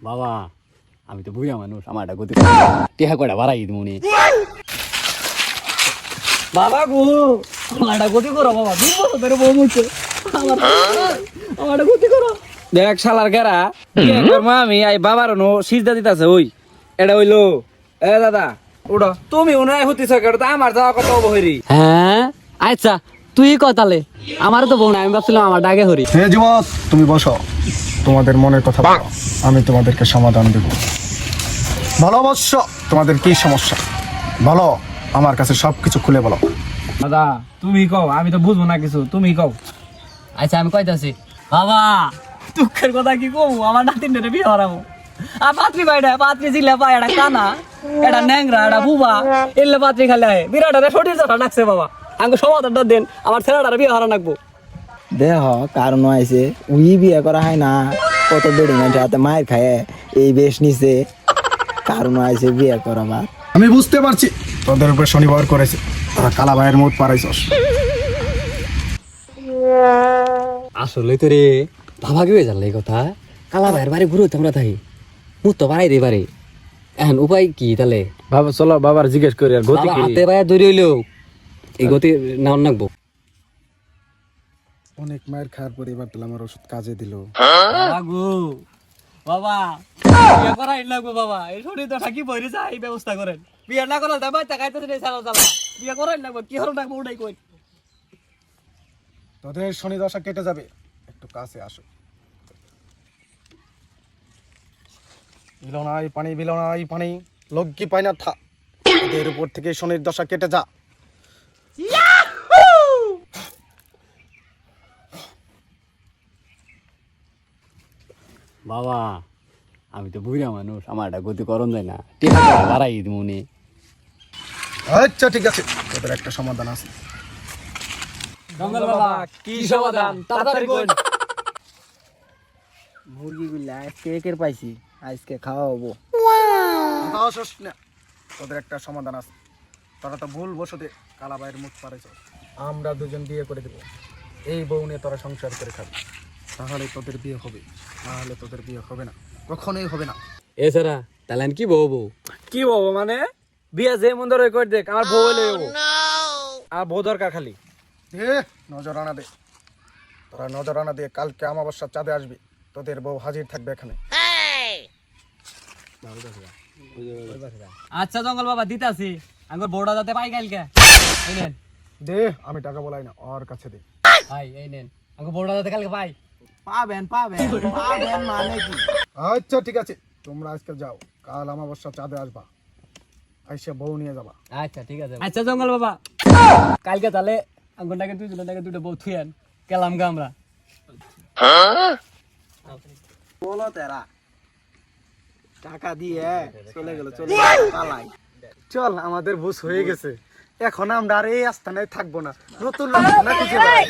বাবা আমি তো বুড়া মানুষ, আমার একটা গতি টেহা কয়টা বাড়াই দিমুনি। বাবা গো আমার একটা গতি করো বাবা, 2 বছর ধরে বউ মুছে আমার একটা গতি করো। দেখ শালার গেরা মা আমি আই বাবার নো সিজদা দিতাছে ওই এটা হইলো এ দাদা উড়ো তুমি উনাই হতিছ কেডা আমার যাওয়া কত বহরি। হ্যাঁ আচ্ছা তুই কথালে আমারও তো বউ না, আমি ভাবছিলাম আমার ডাকে হরি। হে যুবক, তুমি বসো, তোমাদের মনের কথা বলো, আমি তোমাদেরকে সমাধান দেব। ভালো অবশ্য, তোমাদের কি সমস্যা বলো, আমার কাছে সবকিছু খুলে বলো। দাদা তুমি কও, আমি তো বুঝবো না কিছু, তুমি কও। আচ্ছা আমি কইতাছি বাবা, দুঃখের কথা কি কম, আমার নাতিনটারে বিয়ে হারাবো। আর পাত্রী বাইডা পাত্রী জিলা পায় এটা কানা, এটা ন্যাংরা, এটা বুবা, এলে পাত্রী খালে আয় বিরাট একটা সঠিক কথা ডাকছে বাবা, আমাকে সমাধানটা দেন, আমার ছেলেটার বিয়ে হারা রাখবো। দেহ কারণ আইছে উই বিয়ে করা হয় না, কত বেড়ি মানুষের হাতে মায়ের খায় এই বেশ নিছে, কারণ আইছে বিয়ে করাবার। আমি বুঝতে পারছি তোদের উপরে শনিবার করেছে, তোরা কালা ভাইয়ের মুখ পারাইছস। আসলে তো রে ভাবাকে হয়ে যাল এই কথা, কালা ভাইয়ের বাড়ি ঘুরে আমরা তাই মুখ তো বাড়াই দে পারে, এখন উপায় কি তাহলে? বাবা চলো বাবার জিজ্ঞেস করি আর গতি কি। হাতে পায়ে ধরে হইলেও এই গতি নাও নাকবো। অনেক মায়ের খাওয়ার পরে এবার তাহলে আমার ওষুধ কাজে দিল। বাবা গো বাবা বিয়ে করাই লাগবো বাবা, এই শরীরটা থাকি বইরে যায়, এই ব্যবস্থা করেন। বিয়ে না করলে দাবাই তাকাইতেছে না, চালা চালা বিয়ে করাই লাগবো, কি হল লাগবো ওটাই কই। তোদের শনি দশা কেটে যাবে, একটু কাছে আসো। বিলনাই পানি লগ্গি পাই না থা, এদের উপর থেকে শনির দশা কেটে যা। বাবা আমি তো বুড়া মানুষ, আমার একটা গতি করণ যায় না, টিকা বাড়াই দিমুনি। আচ্ছা ঠিক আছে, তোদের একটা সমাধান আছে। জঙ্গল বাবা কি সমাধান তাড়াতাড়ি কই। মুরগি গুলা কেকের পাইছি, আজকে খাওয়া হবো। তাও শোস না, তোদের একটা সমাধান আছে। তোরা তো ভুল বসতে কালা ভাইয়ের মুখ পারাইছস, আমরা দুজন বিয়ে করে দেব, এই বউ নিয়ে তোরা সংসার করে খাবি, তাহলে তোদের বিয়ে হবে, তাহলে তোদের বিয়ে হবে না, কখনোই হবে না। এছাড়া তাহলে আমি কি বউ বউ কি বাবা মানে বিয়া যে মন্দর কই দেখ আমার বউ হইলে হইবো। আর বউ দরকার খালি। দে নজরানা দে, তোরা নজরানা দিয়ে কালকে অমাবস্যার চাঁদে আসবি, তোদের বউ হাজির থাকবে এখানে। আচ্ছা জঙ্গল বাবা দিতাছি, আমার বড়টা যাতে পাই কালকে, এই নেন দে, আমি টাকা বলাই না, ওর কাছে দে। ভাই এই নেন আমার বড়টা যাতে কালকে পাই। পাবেন পাবেন পাবেন মানে কি? আচ্ছা ঠিক আছে, তোমরা আজকে যাও, কাল অমাবস্যার চাঁদে আসবা, আইসা বউ নিয়ে যাবা। আচ্ছা ঠিক আছে। আচ্ছা জঙ্গল বাবা কালকে তাহলে আঙ্গুরটাকে দুজনটাকে দুটো বউ থুয়েন গেলাম গা আমরা। বলো তেরা টাকা দিয়ে চলে গেল, চলে গেল পালাই। চল, আমাদের বুঝ হয়ে গেছে, এখন আমরা আর এই আস্থানায় থাকবো না, নতুন রাস্তা খুঁজে বেড়াই।